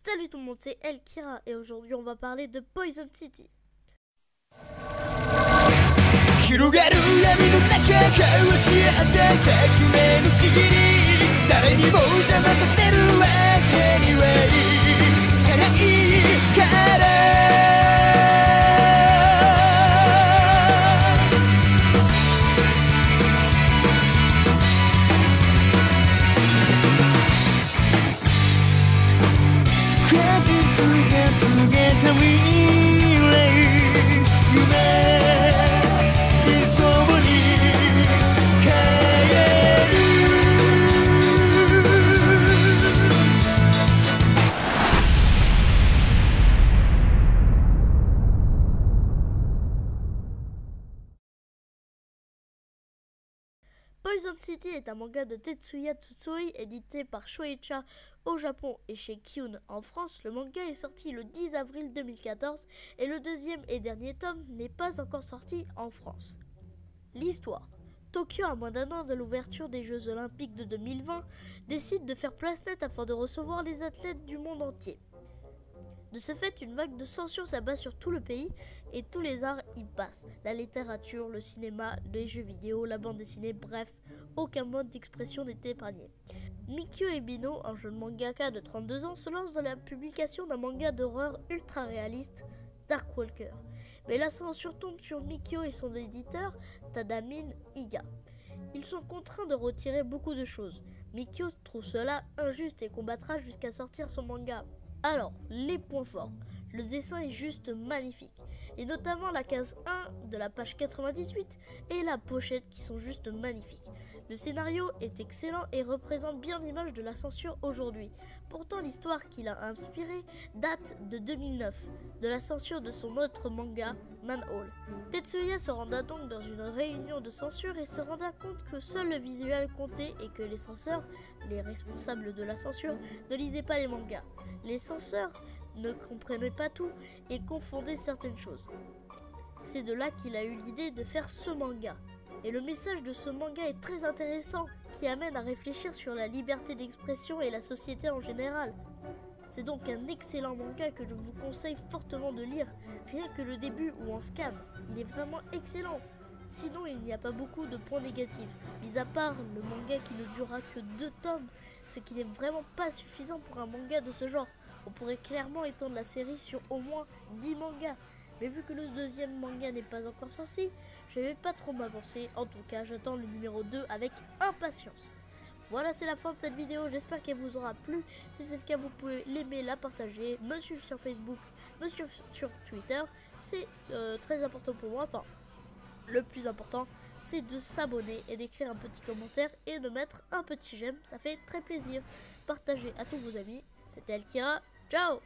Salut tout le monde, c'est Elkira et aujourd'hui on va parler de Poison City. 広がる闇の中交し合った革命のちぎり誰にも邪魔させるわけにはいかないから果実が告げた未来夢Poison City est un manga de Tetsuya Tsutsui édité par Shueisha au Japon et chez Kyun en France. Le manga est sorti le 10 avril 2014 et le deuxième et dernier tome n'est pas encore sorti en France. L'histoire. Tokyo, à moins d'un an de l'ouverture des Jeux Olympiques de 2020, décide de faire place nette afin de recevoir les athlètes du monde entier. De ce fait, une vague de censure s'abat sur tout le pays et tous les arts y passent. La littérature, le cinéma, les jeux vidéo, la bande dessinée, bref, aucun mode d'expression n'est épargné. Mikio Ebino, un jeune mangaka de 32 ans, se lance dans la publication d'un manga d'horreur ultra réaliste, Dark Walker. Mais la censure tombe sur Mikio et son éditeur, Tadamin Iga. Ils sont contraints de retirer beaucoup de choses. Mikio trouve cela injuste et combattra jusqu'à sortir son manga. Alors, les points forts. Le dessin est juste magnifique, et notamment la case 1 de la page 98 et la pochette qui sont juste magnifiques. Le scénario est excellent et représente bien l'image de la censure aujourd'hui. Pourtant, l'histoire qu'il a inspirée date de 2009, de la censure de son autre manga, Manhole. Tetsuya se renda donc dans une réunion de censure et se renda compte que seul le visuel comptait et que les censeurs, les responsables de la censure, ne lisaient pas les mangas. Les censeurs ne comprenaient pas tout et confondaient certaines choses. C'est de là qu'il a eu l'idée de faire ce manga. Et le message de ce manga est très intéressant, qui amène à réfléchir sur la liberté d'expression et la société en général. C'est donc un excellent manga que je vous conseille fortement de lire, rien que le début où on scanne. Il est vraiment excellent. Sinon, il n'y a pas beaucoup de points négatifs, mis à part le manga qui ne durera que 2 tomes, ce qui n'est vraiment pas suffisant pour un manga de ce genre. On pourrait clairement étendre la série sur au moins 10 mangas. Mais vu que le deuxième manga n'est pas encore sorti, je ne vais pas trop m'avancer. En tout cas, j'attends le numéro 2 avec impatience. Voilà, c'est la fin de cette vidéo. J'espère qu'elle vous aura plu. Si c'est le cas, vous pouvez l'aimer, la partager, me suivre sur Facebook, me suivre sur Twitter. C'est très important pour moi. Enfin, le plus important, c'est de s'abonner et d'écrire un petit commentaire et de mettre un petit j'aime. Ça fait très plaisir. Partagez à tous vos amis. C'était Elkira. Ciao!